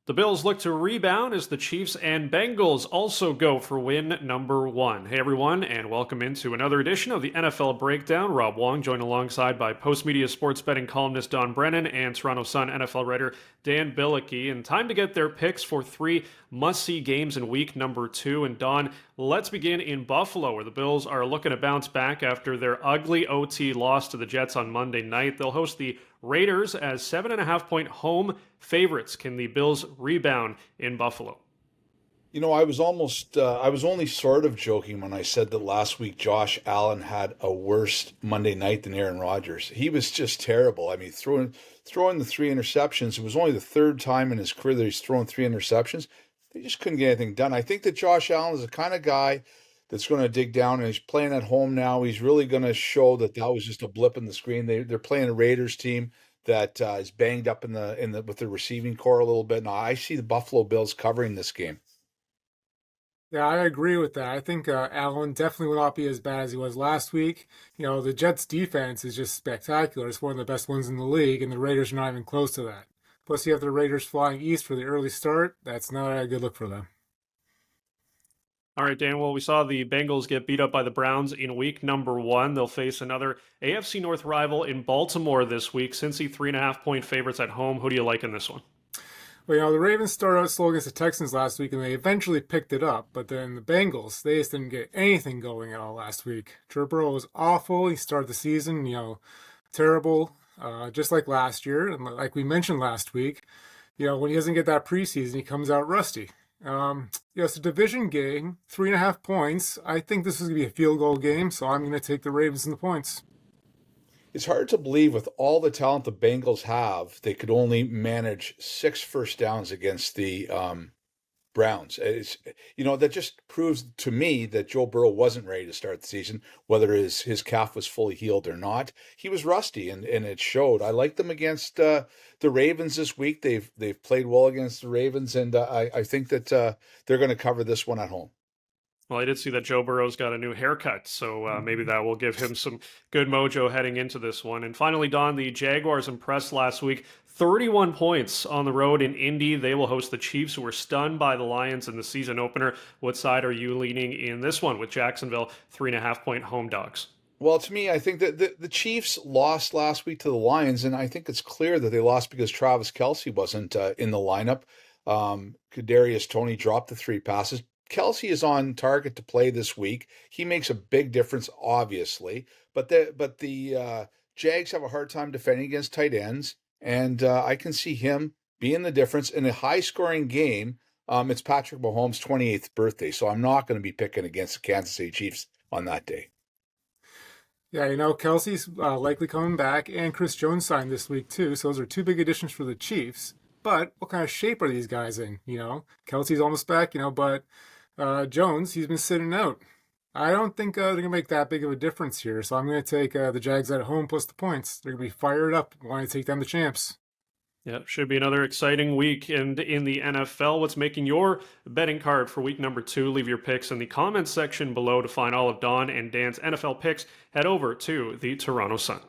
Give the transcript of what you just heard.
The Bills look to rebound as the Chiefs and Bengals also go for win number one. Hey everyone, and welcome into another edition of the NFL Breakdown. Rob Wong joined alongside by Postmedia sports betting columnist Don Brennan and Toronto Sun NFL writer Dan Bilicki. And time to get their picks for three must-see games in week number two. And Don, let's begin in Buffalo, where the Bills are looking to bounce back after their ugly OT loss to the Jets on Monday night. They'll host the Raiders as 7.5-point home favorites. Can the Bills rebound in Buffalo? You know, I was only sort of joking when I said that last week Josh Allen had a worse Monday night than Aaron Rodgers. He was just terrible. I mean, throwing the three interceptions. It was only the third time in his career that he's thrown three interceptions. They just couldn't get anything done. I think that Josh Allen is the kind of guy that's going to dig down, and he's playing at home now. He's really going to show that was just a blip in the screen. They're playing a Raiders team that is banged up with the receiving core a little bit. Now I see the Buffalo Bills covering this game. Yeah, I agree with that. I think Allen definitely will not be as bad as he was last week. You know, the Jets' defense is just spectacular. It's one of the best ones in the league, and the Raiders are not even close to that. Plus, you have the Raiders flying east for the early start. That's not a good look for them. All right, Dan. Well, we saw the Bengals get beat up by the Browns in week number one. They'll face another AFC North rival in Baltimore this week. Cincy 3.5-point favorites at home. Who do you like in this one? Well, you know, the Ravens started out slow against the Texans last week, and they eventually picked it up. But then the Bengals, they just didn't get anything going at all last week. Joe Burrow was awful. He started the season, terrible, just like last year. And like we mentioned last week, when he doesn't get that preseason, he comes out rusty. It's a division game, 3.5 points. I think this is going to be a field goal game, so I'm going to take the Ravens and the points. It's hard to believe with all the talent the Bengals have, they could only manage 6 first downs against the Browns. That just proves to me that Joe Burrow wasn't ready to start the season, whether his calf was fully healed or not. He was rusty, and it showed. I like them against the Ravens this week. They've played well against the Ravens, and I think that they're going to cover this one at home. Well, I did see that Joe Burrow's got a new haircut, so maybe that will give him some good mojo heading into this one. And finally, Don, the Jaguars impressed last week. 31 points on the road in Indy. They will host the Chiefs, who were stunned by the Lions in the season opener. What side are you leaning in this one with Jacksonville 3.5-point home dogs? Well, to me, I think that the Chiefs lost last week to the Lions, and I think it's clear that they lost because Travis Kelce wasn't in the lineup. Kadarius Toney dropped the 3 passes. Kelce is on target to play this week. He makes a big difference, obviously, but the Jags have a hard time defending against tight ends, and I can see him being the difference in a high-scoring game. It's Patrick Mahomes' 28th birthday, so I'm not going to be picking against the Kansas City Chiefs on that day. Yeah, Kelce's likely coming back, and Chris Jones signed this week too, so those are 2 big additions for the Chiefs. But what kind of shape are these guys in? Kelce's almost back, but Jones, he's been sitting out. I don't think they're going to make that big of a difference here, so I'm going to take the Jags at home plus the points. They're going to be fired up, wanting to take down the champs. Yeah, should be another exciting week. And in the NFL, what's making your betting card for week number 2? Leave your picks in the comments section below. To find all of Don and Dan's NFL picks, head over to the Toronto Sun.